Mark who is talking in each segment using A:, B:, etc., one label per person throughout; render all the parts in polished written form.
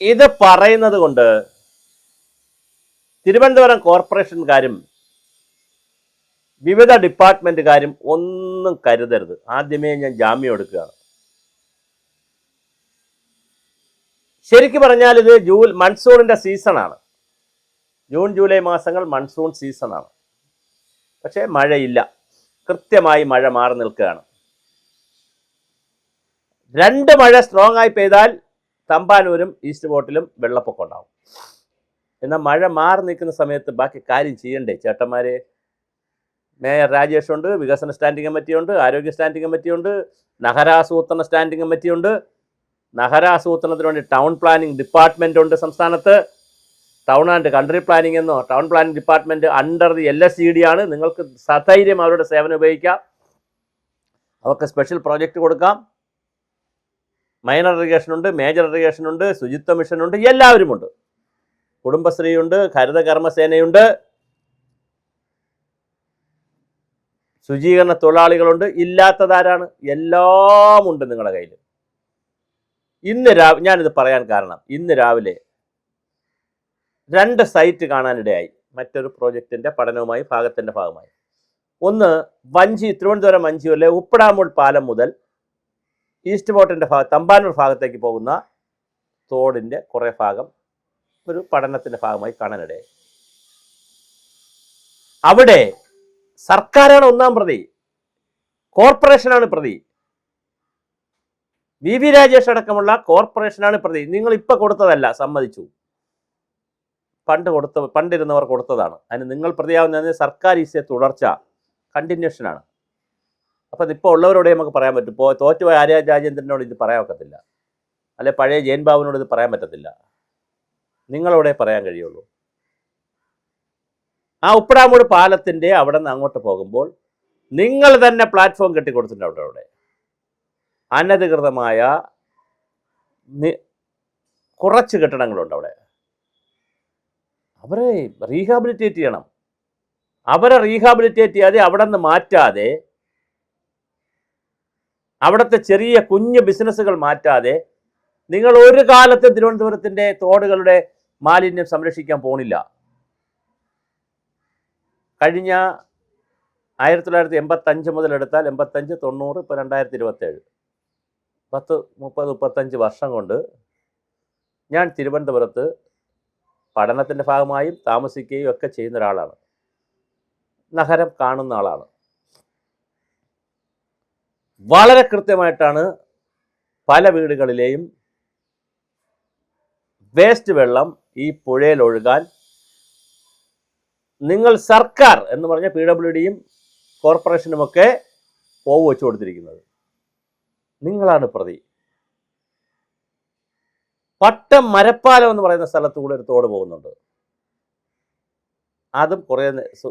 A: ഇത് പറയുന്നത് കൊണ്ട് തിരുവനന്തപുരം കോർപ്പറേഷൻകാരും വിവിധ ഡിപ്പാർട്ട്മെന്റുകാരും ഒന്നും കരുതരുത്. ആദ്യമേ ഞാൻ ജാമ്യം എടുക്കുകയാണ്. ശരിക്കും പറഞ്ഞാൽ ഇത് മൺസൂണിന്റെ സീസണാണ്. ജൂൺ ജൂലൈ മാസങ്ങൾ മൺസൂൺ സീസണാണ്. പക്ഷേ മഴയില്ല. കൃത്യമായി മഴ മാറി നിൽക്കുകയാണ്. 2 മഴ സ്ട്രോങ് ആയി പെയ്താൽ തമ്പാനൂരും ഈസ്റ്റ് ഫോർട്ടിലും വെള്ളപ്പൊക്കം ഉണ്ടാവും. എന്നാൽ മഴ മാറി നിൽക്കുന്ന സമയത്ത് ബാക്കി കാര്യം ചെയ്യണ്ടേ ചേട്ടന്മാരെ? മേയർ രാജേഷ് ഉണ്ട്, വികസന സ്റ്റാൻഡിംഗ് കമ്മിറ്റിയുണ്ട്, ആരോഗ്യ സ്റ്റാൻഡിംഗ് കമ്മിറ്റിയുണ്ട്, നഗരാസൂത്രണ സ്റ്റാൻഡിംഗ് കമ്മിറ്റിയുണ്ട്. നഗരാസൂത്രണത്തിന് വേണ്ടി ടൗൺ പ്ലാനിംഗ് ഡിപ്പാർട്ട്മെന്റ് ഉണ്ട് സംസ്ഥാനത്ത്. ടൗൺ ആൻഡ് കൺട്രി പ്ലാനിംഗ് എന്നോ town planning department under the LSED ആണ്. നിങ്ങൾക്ക് സധൈര്യം അവരുടെ സേവനം ഉപയോഗിക്കാം. അവർക്ക് സ്പെഷ്യൽ പ്രോജക്റ്റ് കൊടുക്കാം. മൈനർ ഇറിഗേഷൻ ഉണ്ട്, മേജർ ഇറിഗേഷൻ ഉണ്ട്, ശുചിത്വ മിഷൻ ഉണ്ട്, എല്ലാവരും ഉണ്ട്. കുടുംബശ്രീ ഉണ്ട്, ഹരിത കർമ്മസേനയുണ്ട്, ശുചീകരണ തൊഴിലാളികളുണ്ട്. ഇല്ലാത്തതാരാണ്? എല്ലാം ഉണ്ട് നിങ്ങളുടെ കയ്യിൽ. ഞാനിത് പറയാൻ കാരണം, ഇന്ന് രാവിലെ 2 സൈറ്റ് കാണാനിടയായി മറ്റൊരു പ്രോജക്റ്റിന്റെ പഠനവുമായി ഭാഗമായി. ഒന്ന് തിരുവനന്തപുരം വഞ്ചിയൂരിലെ ഉപ്പടാമൂൾ പാലം മുതൽ ഈസ്റ്റ് ഫോർട്ടിന്റെ തമ്പാനൂർ ഭാഗത്തേക്ക് പോകുന്ന തോടിന്റെ കുറെ ഭാഗം ഒരു പഠനത്തിന്റെ ഭാഗമായി കാണാനിടയായി. അവിടെ സർക്കാരാണ് ഒന്നാം പ്രതി, കോർപ്പറേഷനാണ് പ്രതി. VV രാജേഷ് അടക്കമുള്ള കോർപ്പറേഷനാണ് പ്രതി. നിങ്ങൾ ഇപ്പൊ കൊടുത്തതല്ല, സമ്മതിച്ചു. പണ്ടിരുന്നവർ കൊടുത്തതാണ്. അതിന് നിങ്ങൾ പ്രതിയാവുന്നതിന് സർക്കാർ ഈസിയ തുടർച്ച, കണ്ടിന്യൂഷനാണ്. അപ്പം ഇപ്പോൾ ഉള്ളവരോടെ നമുക്ക് പറയാൻ പറ്റും. ഇപ്പോൾ തോറ്റുപോയ ആര്യ രാജേന്ദ്രനോട് ഇത് പറയാൻ ഒക്കത്തില്ല, അല്ലെ പഴയ ജയൻ ബാബുവിനോട് ഇത് പറയാൻ പറ്റത്തില്ല. നിങ്ങളോടെ പറയാൻ കഴിയുള്ളൂ. ആ ഉപ്പടാമൂട് പാലത്തിൻ്റെ അവിടെ നിന്ന് അങ്ങോട്ട് പോകുമ്പോൾ നിങ്ങൾ തന്നെ പ്ലാറ്റ്ഫോം കെട്ടിക്കൊടുത്തിട്ടുണ്ട്. അവിടെ അനധികൃതമായ കുറച്ച് കെട്ടിടങ്ങളുണ്ട്. അവരെ റീഹാബിലിറ്റേറ്റ് ചെയ്യണം. അവരെ റീഹാബിലിറ്റേറ്റ് ചെയ്യാതെ അവിടെ നിന്ന് മാറ്റാതെ, അവിടുത്തെ ചെറിയ കുഞ്ഞു ബിസിനസ്സുകൾ മാറ്റാതെ നിങ്ങൾ ഒരു കാലത്തും തിരുവനന്തപുരത്തിൻ്റെ തോടുകളുടെ മാലിന്യം സംരക്ഷിക്കാൻ പോണില്ല. കഴിഞ്ഞ 1985 മുതൽ എടുത്താൽ 85, 90, ഇപ്പോൾ 2027, 30-35 വർഷം കൊണ്ട് ഞാൻ തിരുവനന്തപുരത്ത് പഠനത്തിൻ്റെ ഭാഗമായും താമസിക്കുകയും ഒക്കെ ചെയ്യുന്ന ഒരാളാണ്. നഗരം കാണുന്ന ആളാണ്. വളരെ കൃത്യമായിട്ടാണ് പല വീടുകളിലെയും വേസ്റ്റ് വെള്ളം ഈ പുഴയിൽ ഒഴുകാൻ നിങ്ങൾ സർക്കാർ എന്ന് പറഞ്ഞ PWDയും കോർപ്പറേഷനുമൊക്കെ പോവ് വെച്ചു കൊടുത്തിരിക്കുന്നത്. നിങ്ങളാണ് പ്രതി. പട്ടം മരപ്പാലം എന്ന് പറയുന്ന സ്ഥലത്തുകൂടെ ഒരു തോട് പോകുന്നുണ്ട്. അതും കുറേ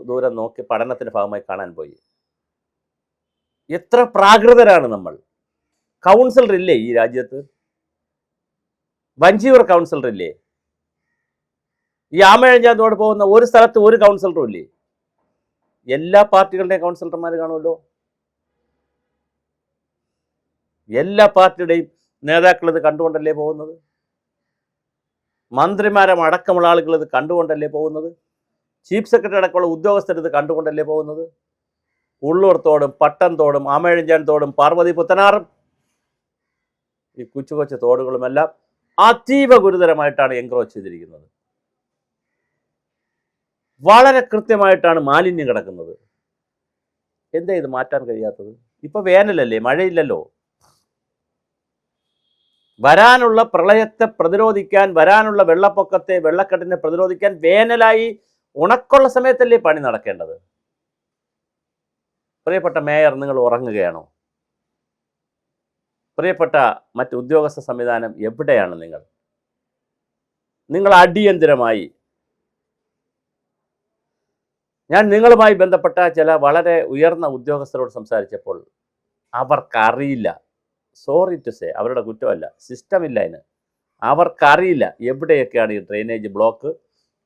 A: ദൂരം നോക്കി പഠനത്തിൻ്റെ ഭാഗമായി കാണാൻ പോയി. എത്ര പ്രാകൃതരാണ് നമ്മൾ. കൗൺസിലർ ഇല്ലേ ഈ രാജ്യത്ത്? വഞ്ചിയൂർ കൗൺസിലർ ഇല്ലേ? ഈ ആമഴഞ്ചാൻ തോട് പോകുന്ന ഒരു സ്ഥലത്ത് ഒരു കൗൺസിലറും ഇല്ലേ? എല്ലാ പാർട്ടികളുടെയും കൗൺസിലർമാർ കാണുമല്ലോ. എല്ലാ പാർട്ടിയുടെയും നേതാക്കൾ ഇത് കണ്ടുകൊണ്ടല്ലേ പോകുന്നത്? മന്ത്രിമാരും അടക്കമുള്ള ആളുകൾ ഇത് കണ്ടുകൊണ്ടല്ലേ പോകുന്നത്? ചീഫ് സെക്രട്ടറി അടക്കമുള്ള ഉദ്യോഗസ്ഥർ ഇത് കണ്ടുകൊണ്ടല്ലേ പോകുന്നത്? ഉള്ളൂർ തോടും പട്ടം തോടും ആമഴഞ്ചാൻ തോടും പാർവതി പുത്തനാറും ഈ കൊച്ചു കൊച്ചു തോടുകളുമെല്ലാം അതീവ ഗുരുതരമായിട്ടാണ് എൻക്രോച്ച് ചെയ്തിരിക്കുന്നത്. വളരെ കൃത്യമായിട്ടാണ് മാലിന്യം കിടക്കുന്നത്. എന്താ ഇത് മാറ്റാൻ കഴിയാത്തത്? ഇപ്പൊ വേനലല്ലേ, മഴയില്ലല്ലോ. വരാനുള്ള പ്രളയത്തെ പ്രതിരോധിക്കാൻ, വരാനുള്ള വെള്ളപ്പൊക്കത്തെ, വെള്ളക്കെട്ടിനെ പ്രതിരോധിക്കാൻ വേനലായി ഉണക്കുള്ള സമയത്തല്ലേ പണി നടക്കേണ്ടത്? പ്രിയപ്പെട്ട മേയർ, നിങ്ങൾ ഉറങ്ങുകയാണോ? പ്രിയപ്പെട്ട മറ്റ് ഉദ്യോഗസ്ഥ സംവിധാനം എവിടെയാണ് നിങ്ങൾ? നിങ്ങൾ അടിയന്തരമായി, ഞാൻ നിങ്ങളുമായി ബന്ധപ്പെട്ട ചില വളരെ ഉയർന്ന ഉദ്യോഗസ്ഥരോട് സംസാരിച്ചപ്പോൾ അവർക്കറിയില്ല. സോറി ടു സേ, അവരുടെ കുറ്റമല്ല, സിസ്റ്റം ഇല്ല അതിന്. അവർക്കറിയില്ല എവിടെയൊക്കെയാണ് ഈ ഡ്രെയിനേജ് ബ്ലോക്ക്,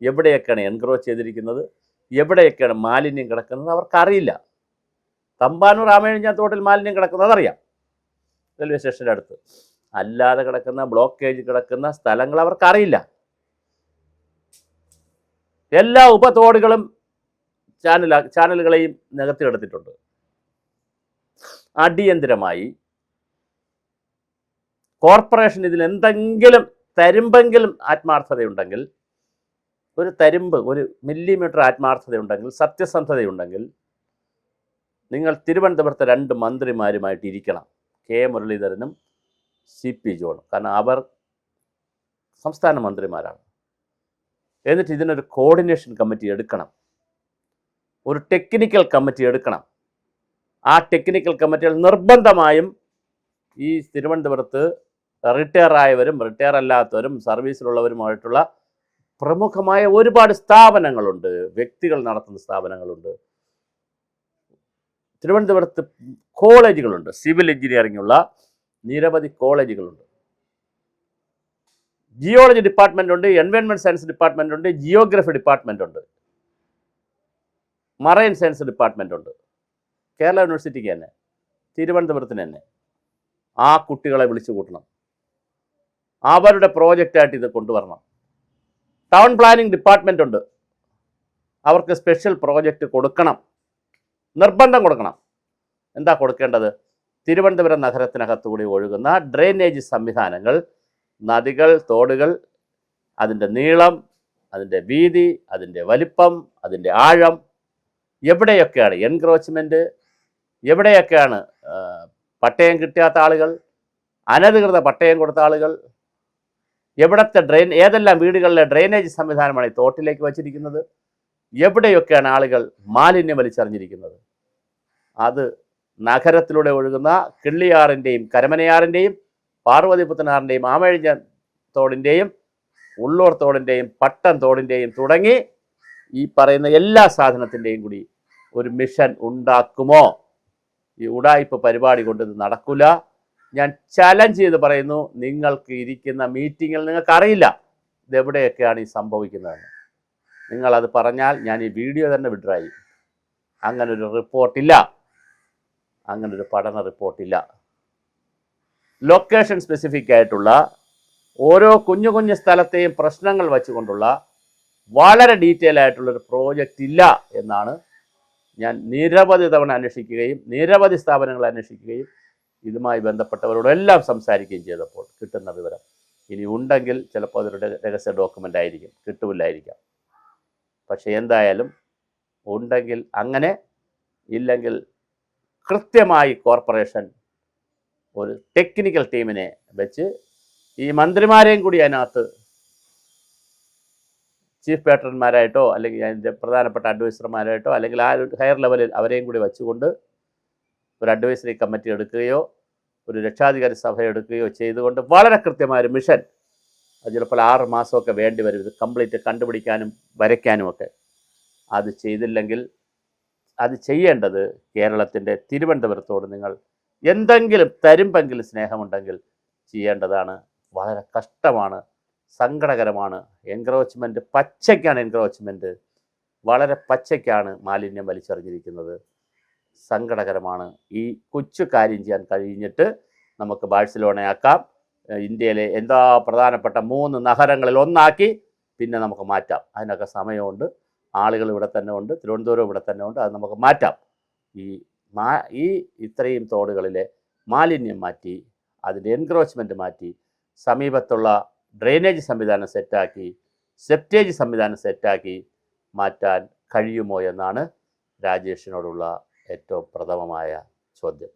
A: എവിടെയൊക്കെയാണ് എൻക്രോച്ച് ചെയ്തിരിക്കുന്നത്, എവിടെയൊക്കെയാണ് മാലിന്യം കിടക്കുന്നത് അവർക്കറിയില്ല. തമ്പാനൂർ ആമഴിഞ്ഞാൻ തോട്ടിൽ മാലിന്യം കിടക്കുന്നത് അതറിയാം, റെയിൽവേ സ്റ്റേഷൻ്റെ അടുത്ത്. അല്ലാതെ കിടക്കുന്ന ബ്ലോക്കേജ് കിടക്കുന്ന സ്ഥലങ്ങൾ അവർക്കറിയില്ല. എല്ലാ ഉപതോടുകളും ചാനലുകളെയും നികത്തിയെടുത്തിട്ടുണ്ട്. അടിയന്തരമായി കോർപ്പറേഷൻ ഇതിൽ എന്തെങ്കിലും തരുമ്പെങ്കിലും ആത്മാർത്ഥതയുണ്ടെങ്കിൽ, ഒരു തരുമ്പ്, ഒരു മില്ലിമീറ്റർ ആത്മാർത്ഥതയുണ്ടെങ്കിൽ, സത്യസന്ധതയുണ്ടെങ്കിൽ നിങ്ങൾ തിരുവനന്തപുരത്തെ 2 മന്ത്രിമാരുമായിട്ട് ഇരിക്കണം, കെ മുരളീധരനും CP ജോണും. കാരണം അവർ സംസ്ഥാന മന്ത്രിമാരാണ്. എന്നിട്ട് ഇതിനൊരു കോർഡിനേഷൻ കമ്മിറ്റി എടുക്കണം, ഒരു ടെക്നിക്കൽ കമ്മിറ്റി എടുക്കണം. ആ ടെക്നിക്കൽ കമ്മിറ്റികൾ നിർബന്ധമായും ഈ തിരുവനന്തപുരത്ത് റിട്ടയർ ആയവരും റിട്ടയർ അല്ലാത്തവരും സർവീസിലുള്ളവരുമായിട്ടുള്ള പ്രമുഖമായ ഒരുപാട് സ്ഥാപനങ്ങളുണ്ട്, വ്യക്തികൾ നടത്തുന്ന സ്ഥാപനങ്ങളുണ്ട്. തിരുവനന്തപുരത്ത് കോളേജുകളുണ്ട്, സിവിൽ എഞ്ചിനീയറിംഗ് ഉള്ള നിരവധി കോളേജുകളുണ്ട്. ജിയോളജി ഡിപ്പാർട്ട്മെൻ്റ് ഉണ്ട്, എൻവയോൺമെൻറ്റ് സയൻസ് ഡിപ്പാർട്ട്മെൻ്റ് ഉണ്ട്, ജിയോഗ്രഫി ഡിപ്പാർട്ട്മെൻ്റ് ഉണ്ട്, മറൈൻ സയൻസ് ഡിപ്പാർട്ട്മെൻ്റ് ഉണ്ട്. കേരള യൂണിവേഴ്സിറ്റിക്ക് തന്നെ, തിരുവനന്തപുരത്തിന് തന്നെ ആ കുട്ടികളെ വിളിച്ചു കൂട്ടണം, അവരുടെ പ്രോജക്റ്റായിട്ട് ഇത് കൊണ്ടുവരണം. ടൗൺ പ്ലാനിംഗ് ഡിപ്പാർട്ട്മെൻ്റ് ഉണ്ട്, അവർക്ക് സ്പെഷ്യൽ പ്രോജക്റ്റ് കൊടുക്കണം, നിർബന്ധം കൊടുക്കണം. എന്താ കൊടുക്കേണ്ടത്? തിരുവനന്തപുരം നഗരത്തിനകത്തുകൂടി ഒഴുകുന്ന ഡ്രെയിനേജ് സംവിധാനങ്ങൾ, നദികൾ, തോടുകൾ, അതിൻ്റെ നീളം, അതിൻ്റെ വീതി, അതിൻ്റെ വലിപ്പം, അതിൻ്റെ ആഴം, എവിടെയൊക്കെയാണ് എൻക്രോച്ച്മെൻറ്റ്, എവിടെയൊക്കെയാണ് പട്ടയം കിട്ടാത്ത ആളുകൾ, അനധികൃത പട്ടയം കൊടുത്ത ആളുകൾ, എവിടത്തെ ഏതെല്ലാം വീടുകളിലെ ഡ്രെയിനേജ് സംവിധാനമാണ് ഈ തോട്ടിലേക്ക് വച്ചിരിക്കുന്നത്, എവിടെയൊക്കെയാണ് ആളുകൾ മാലിന്യം വലിച്ചെറിഞ്ഞിരിക്കുന്നത്. അത് നഗരത്തിലൂടെ ഒഴുകുന്ന കിള്ളിയാറിൻ്റെയും കരമനയാറിൻ്റെയും പാർവതിപുത്തനാറിൻ്റെയും ആമഴിഞ്ഞ തോടിൻ്റെയും ഉള്ളൂർ തോടിൻ്റെയും പട്ടം തോടിൻ്റെയും തുടങ്ങി ഈ പറയുന്ന എല്ലാ സാധനത്തിൻ്റെയും കൂടി ഒരു മിഷൻ ഉണ്ടാക്കുമോ? ഈ ഉഡായിപ്പ് പരിപാടി കൊണ്ട് ഇത് നടക്കില്ല. ഞാൻ ചലഞ്ച് ചെയ്ത് പറയുന്നു, നിങ്ങൾക്ക് ഇരിക്കുന്ന മീറ്റിങ്ങിൽ നിങ്ങൾക്കറിയില്ല ഇതെവിടെയൊക്കെയാണ് ഈ സംഭവിക്കുന്നതെന്ന്. നിങ്ങളത് പറഞ്ഞാൽ ഞാൻ ഈ വീഡിയോ തന്നെ വിഡ്രായി. അങ്ങനൊരു റിപ്പോർട്ടില്ല, അങ്ങനൊരു പഠന റിപ്പോർട്ടില്ല. ലൊക്കേഷൻ സ്പെസിഫിക് ആയിട്ടുള്ള ഓരോ കുഞ്ഞു കുഞ്ഞു സ്ഥലത്തെയും പ്രശ്നങ്ങൾ വെച്ചുകൊണ്ടുള്ള വളരെ ഡീറ്റെയിൽ ആയിട്ടുള്ളൊരു പ്രോജക്റ്റ് ഇല്ല എന്നാണ് ഞാൻ നിരവധി തവണ അന്വേഷിക്കുകയും നിരവധി സ്ഥാപനങ്ങൾ അന്വേഷിക്കുകയും ഇതുമായി ബന്ധപ്പെട്ടവരോടെല്ലാം സംസാരിക്കുകയും ചെയ്തപ്പോൾ കിട്ടുന്ന വിവരം. ഇനി ഉണ്ടെങ്കിൽ ചിലപ്പോൾ അതൊരു രഹസ്യ ഡോക്യുമെൻ്റ് ആയിരിക്കും, കിട്ടുമില്ലായിരിക്കാം. പക്ഷേ എന്തായാലും ഉണ്ടെങ്കിൽ അങ്ങനെ, ഇല്ലെങ്കിൽ കൃത്യമായി കോർപ്പറേഷൻ ഒരു ടെക്നിക്കൽ ടീമിനെ വെച്ച് ഈ മന്ത്രിമാരെയും കൂടി അതിനകത്ത് ചീഫ് പേട്രന്മാരായിട്ടോ അല്ലെങ്കിൽ അതിൻ്റെ പ്രധാനപ്പെട്ട അഡ്വൈസർമാരായിട്ടോ അല്ലെങ്കിൽ ആ ഒരു ഹയർ ലെവലിൽ അവരെയും കൂടി വെച്ചുകൊണ്ട് ഒരു അഡ്വൈസറി കമ്മിറ്റി എടുക്കുകയോ ഒരു രക്ഷാധികാരി സഭ എടുക്കുകയോ ചെയ്തുകൊണ്ട് വളരെ കൃത്യമായൊരു മിഷൻ, അത് ചിലപ്പോൾ 6 മാസമൊക്കെ വേണ്ടി വരും ഇത് കംപ്ലീറ്റ് കണ്ടുപിടിക്കാനും വരയ്ക്കാനുമൊക്കെ. അത് ചെയ്തില്ലെങ്കിൽ, അത് ചെയ്യേണ്ടത് കേരളത്തിൻ്റെ തിരുവനന്തപുരത്തോട് നിങ്ങൾ എന്തെങ്കിലും തരുമ്പെങ്കിലും സ്നേഹമുണ്ടെങ്കിൽ ചെയ്യേണ്ടതാണ്. വളരെ കഷ്ടമാണ്, സങ്കടകരമാണ്. എൻക്രോച്ച്മെൻറ്റ് പച്ചയ്ക്കാണ്, എൻക്രോച്ച്മെൻറ്റ് വളരെ പച്ചയ്ക്കാണ് മാലിന്യം വലിച്ചെറിഞ്ഞിരിക്കുന്നത്. സങ്കടകരമാണ്. ഈ കൊച്ചു കാര്യം ചെയ്യാൻ കഴിഞ്ഞിട്ട് നമുക്ക് ബാഴ്സലോണയാക്കാം, ഇന്ത്യയിലെ എന്താ പ്രധാനപ്പെട്ട 3 നഗരങ്ങളിൽ ഒന്നാക്കി പിന്നെ നമുക്ക് മാറ്റാം. അതിനൊക്കെ സമയമുണ്ട്, ആളുകൾ ഇവിടെ തന്നെ ഉണ്ട്, തിരുവനന്തപുരം ഇവിടെ തന്നെ ഉണ്ട്, അത് നമുക്ക് മാറ്റാം. ഈ ഇത്രയും തോടുകളിലെ മാലിന്യം മാറ്റി, അതിൻ്റെ എൻക്രോച്ച്മെൻറ്റ് മാറ്റി, സമീപത്തുള്ള ഡ്രെയിനേജ് സംവിധാനം സെറ്റാക്കി, സെപ്റ്റേജ് സംവിധാനം സെറ്റാക്കി മാറ്റാൻ കഴിയുമോ എന്നാണ് രാജേഷിനോടുള്ള ഏറ്റവും പ്രഥമമായ ചോദ്യം.